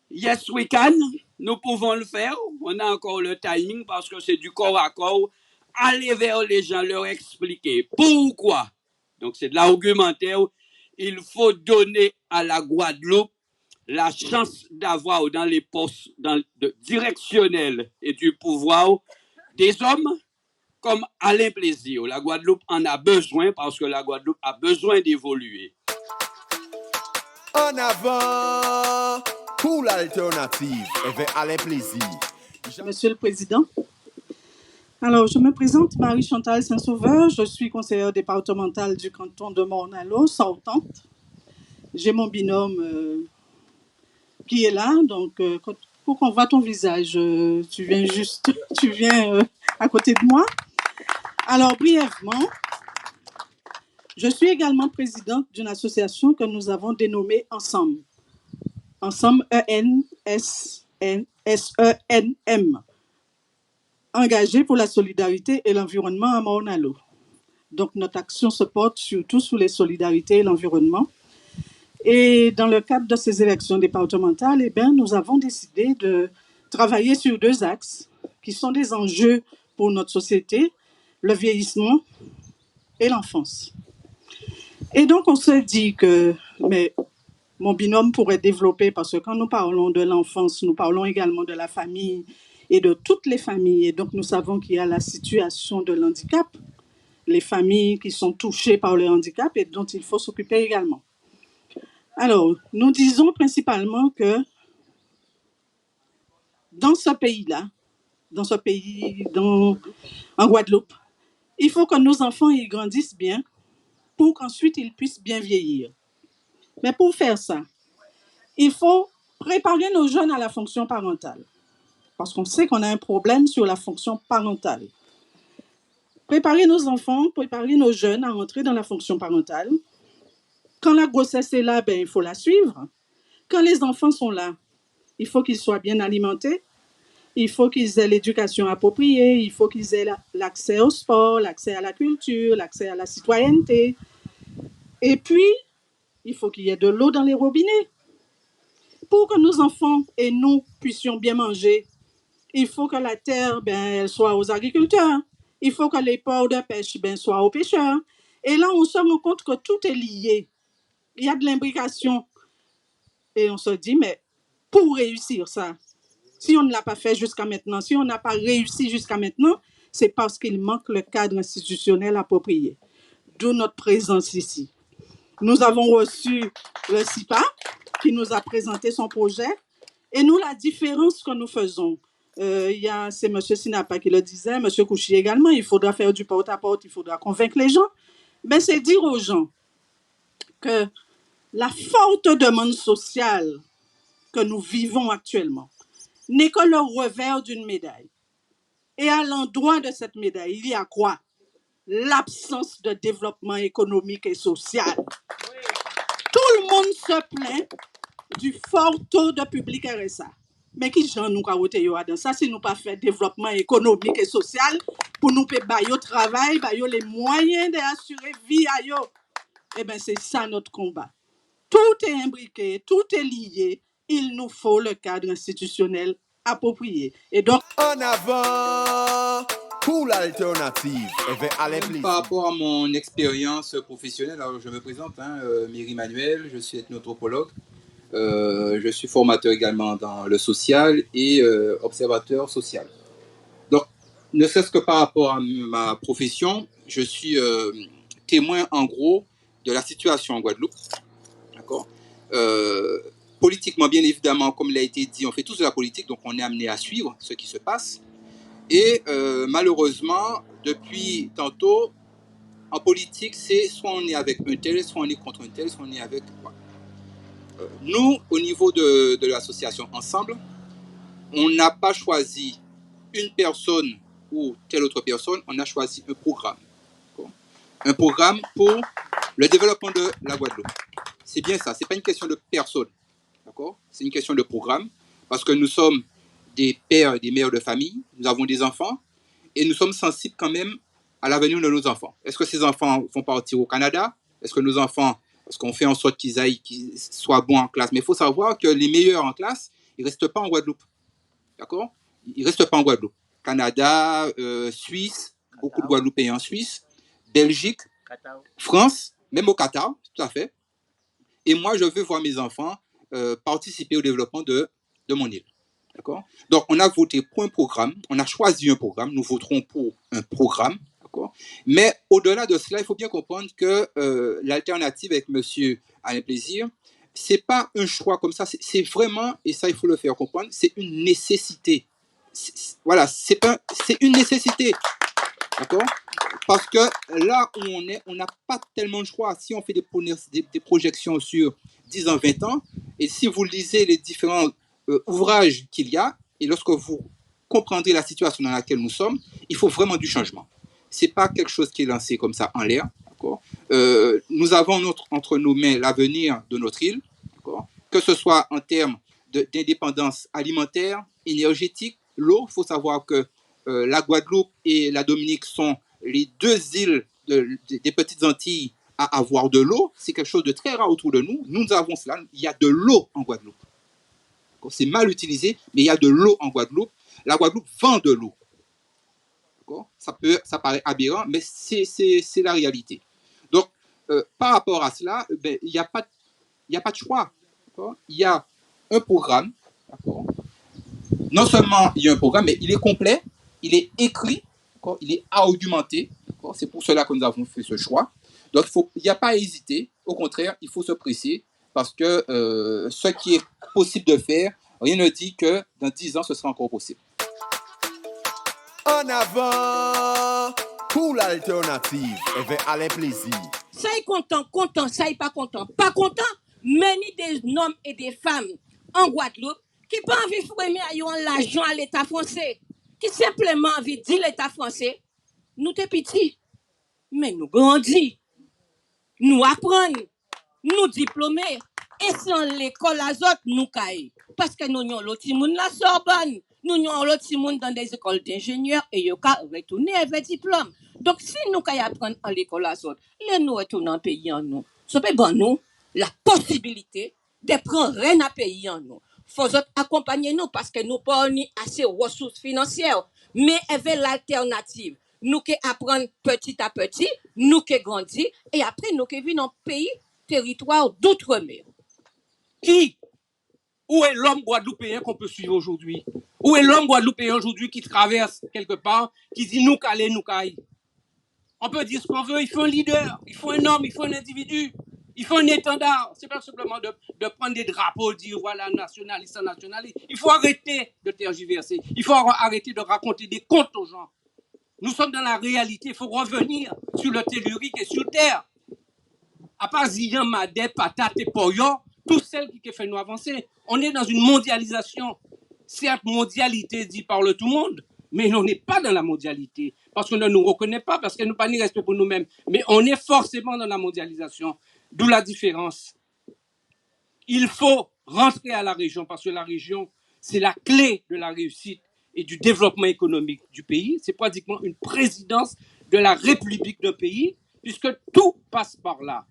Yes, we can. Nous pouvons le faire. On a encore le timing parce que c'est du corps à corps. Aller vers les gens, leur expliquer pourquoi. Donc, c'est de l'argumentaire. Il faut donner à la Guadeloupe la chance d'avoir dans les postes directionnels et du pouvoir des hommes comme Alain Plaisir. La Guadeloupe en a besoin parce que la Guadeloupe a besoin d'évoluer. En avant pour l'alternative avec Alain Plaisir. Monsieur le Président, alors je me présente Marie-Chantal Saint-Sauveur, je suis conseillère départementale du canton de Morne-à-l'Eau, sortante. J'ai mon binôme qui est là, donc pour qu'on voit ton visage, tu viens à côté de moi. Alors brièvement, je suis également présidente d'une association que nous avons dénommée Ensemble. Ensemble, E-N-S-E-N-M. Engagée pour la solidarité et l'environnement à Morne-à-l'Eau. Donc notre action se porte surtout sur les solidarités et l'environnement. Et dans le cadre de ces élections départementales, eh bien, nous avons décidé de travailler sur deux axes qui sont des enjeux pour notre société, le vieillissement et l'enfance. Et donc, on se dit que mon binôme pourrait développer, parce que quand nous parlons de l'enfance, nous parlons également de la famille et de toutes les familles. Et donc, nous savons qu'il y a la situation de l'handicap, les familles qui sont touchées par le handicap et dont il faut s'occuper également. Alors, nous disons principalement que dans ce pays-là, en Guadeloupe, il faut que nos enfants y grandissent bien pour qu'ensuite ils puissent bien vieillir. Mais pour faire ça, il faut préparer nos jeunes à la fonction parentale. Parce qu'on sait qu'on a un problème sur la fonction parentale. Préparer nos enfants, préparer nos jeunes à entrer dans la fonction parentale. Quand la grossesse est là, ben, il faut la suivre. Quand les enfants sont là, il faut qu'ils soient bien alimentés. Il faut qu'ils aient l'éducation appropriée. Il faut qu'ils aient l'accès au sport, l'accès à la culture, l'accès à la citoyenneté. Et puis, il faut qu'il y ait de l'eau dans les robinets. Pour que nos enfants et nous puissions bien manger, il faut que la terre elle soit aux agriculteurs. Il faut que les ports de pêche soient aux pêcheurs. Et là, on se rend compte que tout est lié. Il y a de l'imbrication. Et on se dit, mais pour réussir ça, si on ne l'a pas fait jusqu'à maintenant, si on n'a pas réussi jusqu'à maintenant, c'est parce qu'il manque le cadre institutionnel approprié. D'où notre présence ici. Nous avons reçu le CIPA qui nous a présenté son projet. Et nous, la différence que nous faisons, c'est M. Sinapa qui le disait, M. Kouchi également, il faudra faire du porte-à-porte, il faudra convaincre les gens. Mais c'est dire aux gens que la forte demande sociale que nous vivons actuellement n'est que le revers d'une médaille. Et à l'endroit de cette médaille, il y a quoi? L'absence de développement économique et social. Tout le monde se plaint du fort taux de public RSA. Mais qui j'en nous a dans ça si nous pas fait développement économique et social pour nous payer au travail, payer les moyens d'assurer vie à yo. Eh bien, c'est ça notre combat. Tout est imbriqué, tout est lié. Il nous faut le cadre institutionnel approprié. Et donc, En avant pour l'alternative. Avec Alain Plaisir. Par rapport à mon expérience professionnelle, alors je me présente, Myri Manuel, je suis ethnanthropologue. Je suis formateur également dans le social et observateur social. Donc, ne serait-ce que par rapport à ma profession, je suis témoin en gros de la situation en Guadeloupe. D'accord. Politiquement, bien évidemment, comme il a été dit, on fait tous de la politique, donc on est amené à suivre ce qui se passe. Et malheureusement, depuis tantôt, en politique, c'est soit on est avec un tel, soit on est contre un tel, soit on est avec... Nous, au niveau de l'association Ensemble, on n'a pas choisi une personne ou telle autre personne, on a choisi un programme. Un programme pour le développement de la Guadeloupe. C'est bien ça, ce n'est pas une question de personne. D'accord ? C'est une question de programme, parce que nous sommes des pères et des mères de famille, nous avons des enfants, et nous sommes sensibles quand même à l'avenir de nos enfants. Est-ce que ces enfants vont partir au Canada ? Est-ce que nos enfants... Parce qu'on fait en sorte qu'ils soient bons en classe. Mais il faut savoir que les meilleurs en classe, ils ne restent pas en Guadeloupe. D'accord ? Ils ne restent pas en Guadeloupe. Canada, Suisse, beaucoup de Guadeloupéens en Suisse, Belgique, France, même au Qatar, tout à fait. Et moi, je veux voir mes enfants participer au développement de mon île. D'accord ? Donc, on a voté pour un programme, on a choisi un programme, nous voterons pour un programme. Mais au-delà de cela, il faut bien comprendre que l'alternative avec M. Alain Plaisir, ce n'est pas un choix comme ça, c'est vraiment, et ça il faut le faire comprendre, c'est une nécessité. Voilà, c'est une nécessité. D'accord ? Parce que là où on est, on n'a pas tellement de choix. Si on fait des projections sur 10 ans, 20 ans, et si vous lisez les différents ouvrages qu'il y a, et lorsque vous comprendrez la situation dans laquelle nous sommes, il faut vraiment du changement. Ce n'est pas quelque chose qui est lancé comme ça en l'air. Nous avons entre nos mains l'avenir de notre île, que ce soit en termes d'indépendance alimentaire, énergétique, l'eau. Il faut savoir que la Guadeloupe et la Dominique sont les deux îles des petites Antilles à avoir de l'eau. C'est quelque chose de très rare autour de nous. Nous avons cela. Il y a de l'eau en Guadeloupe. C'est mal utilisé, mais il y a de l'eau en Guadeloupe. La Guadeloupe vend de l'eau. Ça paraît aberrant, mais c'est la réalité. Donc, par rapport à cela, il n'y a pas de choix. Il y a un programme. Non seulement il y a un programme, mais il est complet, il est écrit, il est argumenté. C'est pour cela que nous avons fait ce choix. Donc, il n'y a pas à hésiter. Au contraire, il faut se presser parce que ce qui est possible de faire, rien ne dit que dans 10 ans, ce sera encore possible. En avant pour l'alternative avec Alain Plaisir. Ça est content, ça est pas content. Pas content, mais ni des hommes et des femmes en Guadeloupe qui pas envie de fremer l'argent à l'État français, qui simplement envie de dire l'État français, nous t'es petits, mais nous grandis, nous apprenons, nous diplômés, et sans l'école azote, nous caillons. Parce que nous avons l'autre monde la Sorbonne, nous avons l'autre monde dans des écoles d'ingénieurs et nous avons retourné avec diplôme. Donc, si nous apprenons à l'école azote, nous retournons en pays en nous. Ça peut bon nous la possibilité de prendre rien à payer en nous. Il faut accompagner nous parce que nous n'avons pas assez de ressources financières, mais avec l'alternative. Nous qui apprenons petit à petit, nous qui grandissons, et après nous qui vivons dans pays, territoire d'outre-mer. Qui? Où est l'homme guadeloupéen qu'on peut suivre aujourd'hui? Où est l'homme guadeloupéen aujourd'hui qui traverse quelque part, qui dit nous caler, nous caille? On peut dire ce qu'on veut, il faut un leader, il faut un homme, il faut un individu, il faut un étendard. C'est pas simplement de prendre des drapeaux, dire voilà, nationaliste, nationaliste. Il faut arrêter de tergiverser, il faut arrêter de raconter des contes aux gens. Nous sommes dans la réalité, il faut revenir sur le tellurique et sur terre. À part Ziyan, Madé, Patate et Poyo, tout celles qui fait nous avancer. On est dans une mondialisation. Certes, mondialité dit par le tout le monde, Mais on n'est pas dans la mondialité, parce qu'on ne nous reconnaît pas, parce qu'elle n'a pas ni respect pour nous-mêmes. Mais on est forcément dans la mondialisation. D'où la différence. Il faut rentrer à la région, parce que la région, c'est la clé de la réussite et du développement économique du pays. C'est pratiquement une présidence de la République d'un pays, puisque tout passe par là.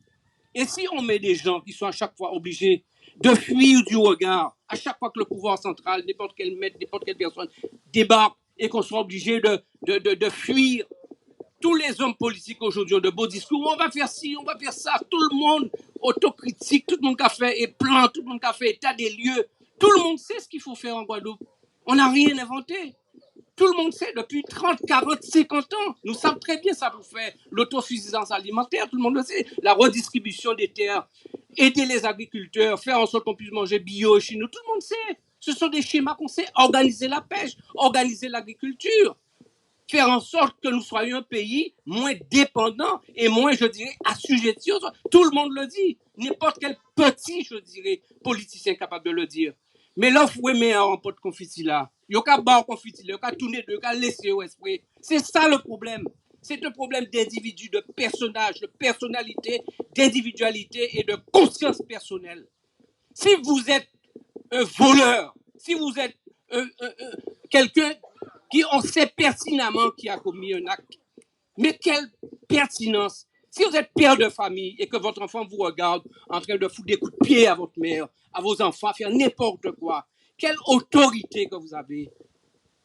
Et si on met des gens qui sont à chaque fois obligés de fuir du regard, à chaque fois que le pouvoir central, n'importe quel maître, n'importe quelle personne débarque, et qu'on soit obligé de fuir, tous les hommes politiques aujourd'hui ont de beaux discours, on va faire ci, on va faire ça, tout le monde autocritique, tout le monde qui a fait et plan, tout le monde qui a fait état des lieux, tout le monde sait ce qu'il faut faire en Guadeloupe. On n'a rien inventé. Tout le monde sait depuis 30, 40, 50 ans. Nous savons très bien ça pour faire l'autosuffisance alimentaire, tout le monde le sait, la redistribution des terres, aider les agriculteurs, faire en sorte qu'on puisse manger bio chez nous, tout le monde sait. Ce sont des schémas qu'on sait, organiser la pêche, organiser l'agriculture, faire en sorte que nous soyons un pays moins dépendant et moins, je dirais, assujetti aux autres. Tout le monde le dit. N'importe quel petit, je dirais, politicien capable de le dire. Mais là, vous aimez un pot de confiti là. Il y a qu'à boire confiti, il y a qu'à tourner, il y a qu'à laisser au esprit. C'est ça le problème. C'est un problème d'individu, de personnage, de personnalité, d'individualité et de conscience personnelle. Si vous êtes un voleur, si vous êtes quelqu'un qui on sait pertinemment qui a commis un acte, mais quelle pertinence! Si vous êtes père de famille et que votre enfant vous regarde en train de foutre des coups de pied à votre mère, à vos enfants, faire n'importe quoi, quelle autorité que vous avez,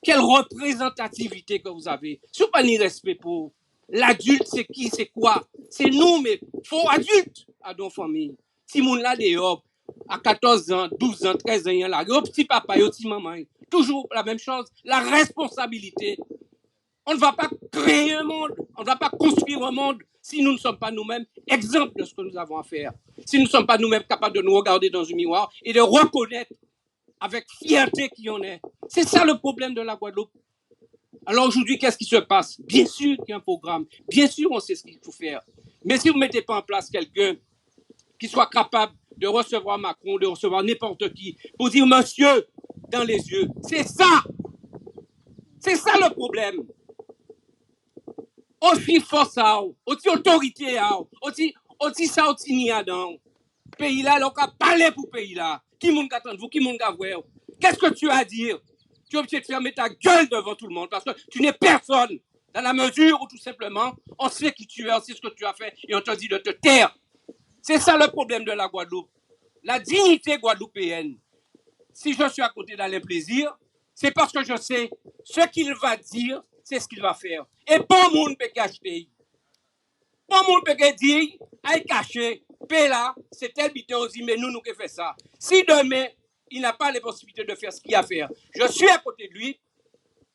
quelle représentativité que vous avez. Si vous n'avez pas ni respect pour l'adulte, c'est qui, c'est quoi? C'est nous, mais faut adultes à nos familles. Si mon là dehors, à 14 ans, 12 ans, 13 ans, il y a là, au petit papa, au petit maman, toujours la même chose, la responsabilité. On ne va pas créer un monde, on ne va pas construire un monde si nous ne sommes pas nous-mêmes exemples de ce que nous avons à faire. Si nous ne sommes pas nous-mêmes capables de nous regarder dans un miroir et de reconnaître avec fierté qui on est. C'est ça le problème de la Guadeloupe. Alors aujourd'hui, qu'est-ce qui se passe? Bien sûr qu'il y a un programme, bien sûr on sait ce qu'il faut faire. Mais si vous ne mettez pas en place quelqu'un qui soit capable de recevoir Macron, de recevoir n'importe qui, pour dire monsieur dans les yeux, c'est ça le problème. Aussi force, aussi autorité, aussi ça, aussi n'y a dans pays là, on a parlé pour pays là. Qui moun attend vous, qui moun voir? Qu'est-ce que tu as à dire? Tu es obligé de fermer ta gueule devant tout le monde parce que tu n'es personne. Dans la mesure où tout simplement, on sait qui tu es, on sait ce que tu as fait et on te dit de te taire. C'est ça le problème de la Guadeloupe. La dignité guadeloupéenne. Si je suis à côté d'Alain Plaisir, c'est parce que je sais ce qu'il va dire, c'est ce qu'il va faire. Et pas moun peut cacher. Pas moun peut dire, aïe caché, paix là, c'est tel bité aussi, mais nous qui fait ça. Si demain, il n'a pas les possibilités de faire ce qu'il a à faire, je suis à côté de lui,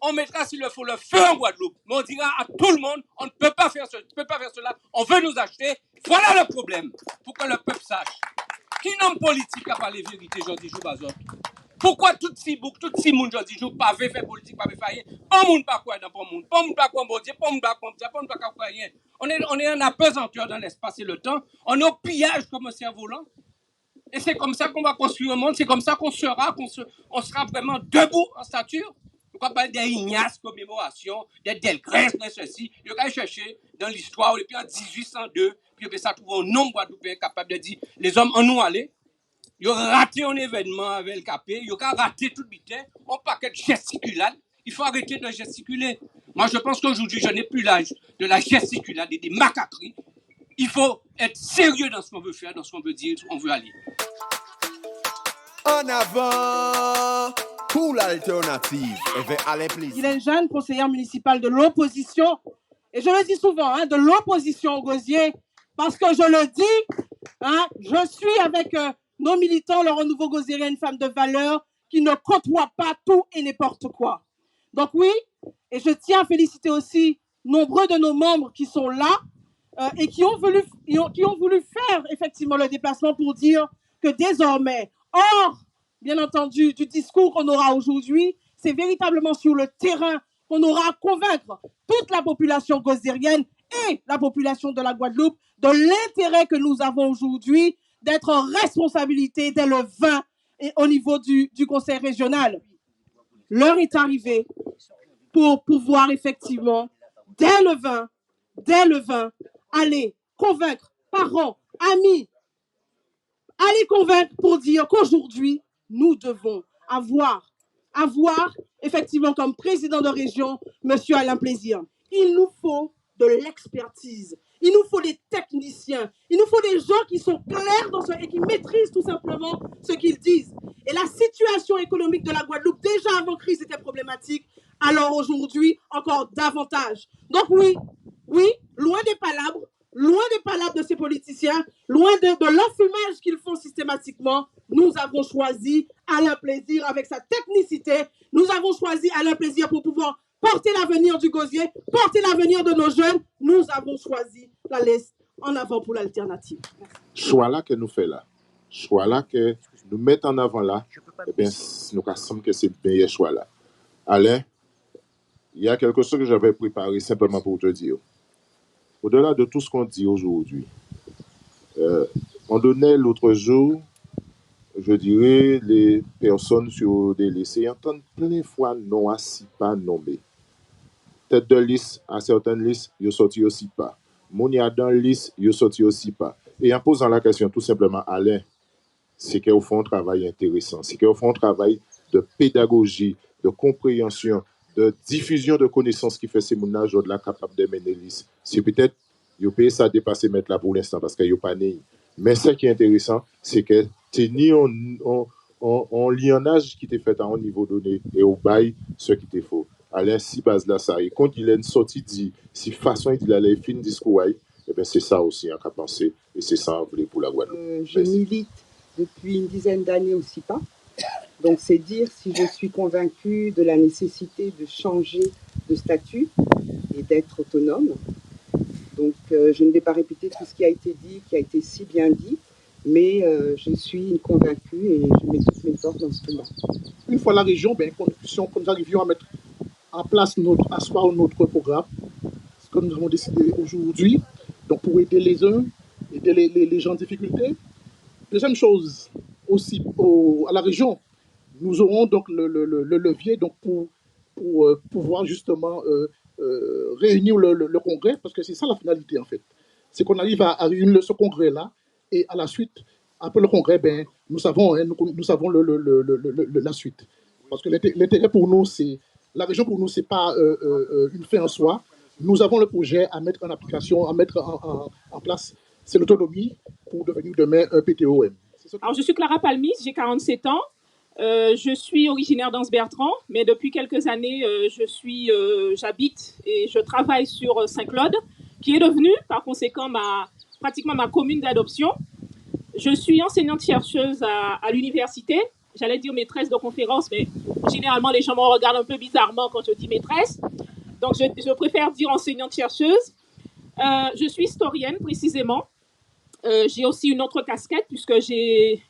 on mettra s'il le faut le feu en Guadeloupe. Mais on dira à tout le monde, on ne peut pas faire cela, on veut nous acheter. Voilà le problème, pour que le peuple sache. Qui nomme politique à parler vérité, je dis, je bazot. Pourquoi tout si bouc, tout si moun, je dis, je pas fait politique, pas fait rien. Pas moun pas quoi dans pas moun, pas moun pas quoi bon Dieu, pas moun pas quoi, pas moun pas quoi rien. On est en apesanteur dans l'espace et le temps. On est au pillage comme un cerf-volant. Et c'est comme ça qu'on va construire un monde. C'est comme ça qu'on sera vraiment debout en stature. On va parler des Ignace commémoration, des Delgrès, de ceci. Il va chercher dans l'histoire, depuis en 1802, puis il ça trouve un nombre guadeloupéen capable de dire les hommes en nous aller. Ils ont raté un événement avec le capé, ils ont raté tout le bitin, on paquet de gesticulade. Il faut arrêter de gesticuler. Moi, je pense qu'aujourd'hui, je n'ai plus l'âge de la gesticulade et des macaqueries. Il faut être sérieux dans ce qu'on veut faire, dans ce qu'on veut dire, où on veut aller. En avant, pour l'alternative, avec Alain Plaisir. Il est jeune conseiller municipal de l'opposition, et je le dis souvent, de l'opposition au gosier, parce que je le dis, je suis avec nos militants, le renouveau gosierien, une femme de valeur qui ne côtoie pas tout et n'importe quoi. Donc oui, et je tiens à féliciter aussi nombreux de nos membres qui sont là et qui ont voulu faire effectivement le déplacement pour dire que désormais, hors, bien entendu, du discours qu'on aura aujourd'hui, c'est véritablement sur le terrain qu'on aura à convaincre toute la population gosiérienne et la population de la Guadeloupe de l'intérêt que nous avons aujourd'hui d'être en responsabilité dès le 20 et au niveau du conseil régional. L'heure est arrivée pour pouvoir effectivement, dès le 20, aller convaincre parents, amis, aller convaincre pour dire qu'aujourd'hui, nous devons avoir effectivement comme président de région, M. Alain Plaisir. Il nous faut de l'expertise, il nous faut des techniciens, il nous faut des gens qui sont clairs et qui maîtrisent tout simplement ce qu'ils disent. Et la situation économique de la Guadeloupe, déjà avant crise, était problématique, alors aujourd'hui, encore davantage. Donc oui, loin des palabres de ces politiciens, loin de l'enfumage qu'ils font systématiquement, nous avons choisi Alain Plaisir avec sa technicité, nous avons choisi Alain Plaisir pour pouvoir porter l'avenir du gosier, porter l'avenir de nos jeunes, nous avons choisi la liste en avant pour l'alternative. Choix là que nous faisons là, choix là que nous mettons en avant là, eh bien, nous semble que c'est le meilleur choix là. Alain, il y a quelque chose que j'avais préparé simplement pour te dire. Au-delà de tout ce qu'on dit aujourd'hui, on donnait l'autre jour, je dirais, les personnes sur des listes et entendre plein de fois non assis pas nommé. Tête de liste à certaines listes, ils sorti aussi pas. Mounia dans liste, ils sorti aussi pas. Et en posant la question tout simplement, Alain, c'est qu'au fond un travail intéressant, c'est qu'au fond un travail de pédagogie, de compréhension, de diffusion de connaissances qui fait ces mounages au-delà capable de mener liste. C'est peut-être, ils ont payé ça dépasser mettre là pour l'instant parce qu'ils n'ont pas né. Mais ce qui est intéressant, c'est que c'est ni en lionnage qui t'est fait à un niveau donné et au bail ce qui t'est faux. Alain, si base là ça, et quand il a une sortie dit, si façon il a les fins discours, eh bien c'est ça aussi qu'à penser et c'est ça en voulait pour la Guadeloupe. Je milite depuis une dizaine d'années au SIPA. Donc c'est dire si je suis convaincue de la nécessité de changer de statut et d'être autonome. Donc je ne vais pas répéter tout ce qui a été dit, qui a été si bien dit, mais je suis une convaincue et je mets toutes mes forces dans ce combat. Une fois la région, ben, que nous arrivions à mettre en place notre programme, ce que nous avons décidé aujourd'hui, donc pour aider les uns, aider les gens en difficulté. Deuxième chose, aussi à la région, nous aurons donc le levier donc pour pouvoir justement réunir le congrès, parce que c'est ça la finalité en fait. C'est qu'on arrive à réunir ce congrès-là, et à la suite, après le congrès, ben, nous savons la suite. Parce que l'intérêt pour nous, c'est la région pour nous, c'est pas une fin en soi. Nous avons le projet à mettre en application, à mettre en place. C'est l'autonomie pour devenir demain un PTOM. Alors, je suis Clara Palmis, j'ai 47 ans. Je suis originaire d'Anse-Bertrand, mais depuis quelques années, j'habite et je travaille sur Saint-Claude, qui est devenue, par conséquent, pratiquement ma commune d'adoption. Je suis enseignante-chercheuse à l'université. J'allais dire maîtresse de conférence, mais généralement, les gens me regardent un peu bizarrement quand je dis maîtresse. Donc, je préfère dire enseignante-chercheuse. Je suis historienne, précisément. J'ai aussi une autre casquette, puisque j'ai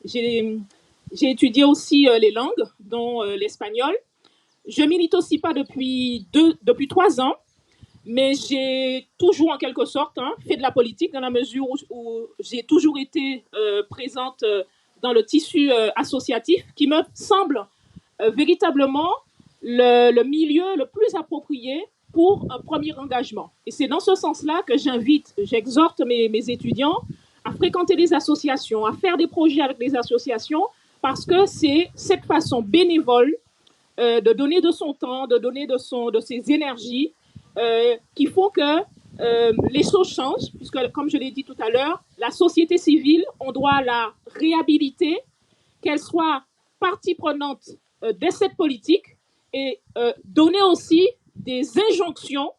étudié aussi les langues, dont l'espagnol. Je milite aussi pas depuis 3 ans, mais j'ai toujours, en quelque sorte, fait de la politique, dans la mesure où j'ai toujours été présente dans le tissu associatif, qui me semble véritablement le milieu le plus approprié pour un premier engagement. Et c'est dans ce sens-là que j'exhorte mes étudiants à fréquenter les associations, à faire des projets avec les associations, parce que c'est cette façon bénévole de donner de son temps, de donner de ses énergies, qui font que les choses changent, puisque, comme je l'ai dit tout à l'heure, la société civile, on doit la réhabiliter, qu'elle soit partie prenante de cette politique et donner aussi des injonctions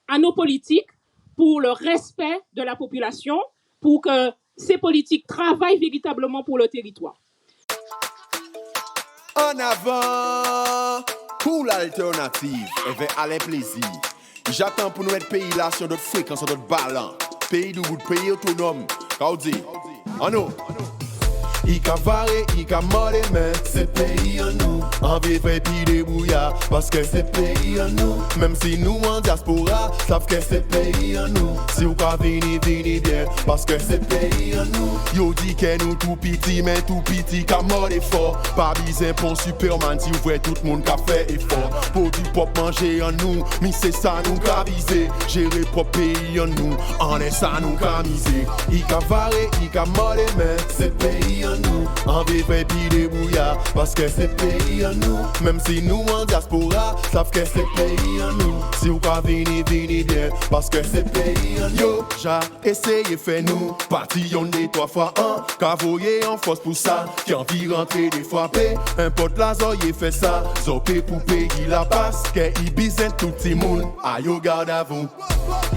à nos politiques pour le respect de la population, pour que ces politiques travaillent véritablement pour le territoire. En avant pour l'alternative, et vers Alain Plaisir. J'attends pour nous être pays là sur notre fréquence, sur notre ballon. Pays de pays autonome. Qu'au dit? En nous. I ka vare, i ka morde men, se peyi an nou. An ve fè pi debouya, paske se peyi an nou. Mem si nou an diaspora, sav ke se peyi an nou. Si ou ka vini, vini bien, paske se peyi an nou. Yo di ke nou tout piti, men tout piti ka morde fort. Pa bizin pon Superman, si ou vwe tout moun ka fè effort. Po du pop manje an nou, mi se sa nou ka vize. Jere pop peyi an nou, an e sa nou ka mize. I ka vare, i ka morde men, se peyi an nou. An ve fè pi debouya, paske se peyi an nou. Mem si nou an diaspora, sav ke se peyi an nou. Si ou ka vini, vini bien, paske se peyi an nou. Yo, ja eseye fè nou, pati yon de 3 fois an. Ka voye en force pou sa, ki an vi rentre de frappe. Un pot la zoye fè sa, zope pou peyi la passe. Ke i bizen tout ti moun, a yo garde avou.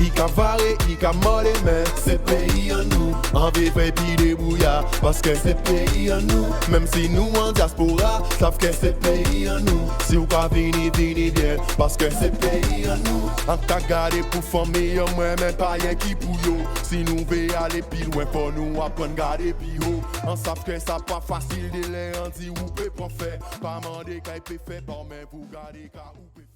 I ka vare, i ka morde men, se peyi an nou. An ve fè pi debouya, paske se peyi an nou. Mem si nou an diaspora, sav ke se peyi an nou. Si ou ka vini, vini bien, paske se peyi an nou. An ta gade pou fome yo mwen men pa yen ki pou yo. Si nou ve ale pi loin pou nou apren gade pi ho. An sav ke sa pa fasil de le an di ou pe pa fe. Pa mande ka pe fe, pa men vous gade ka ou pe fe.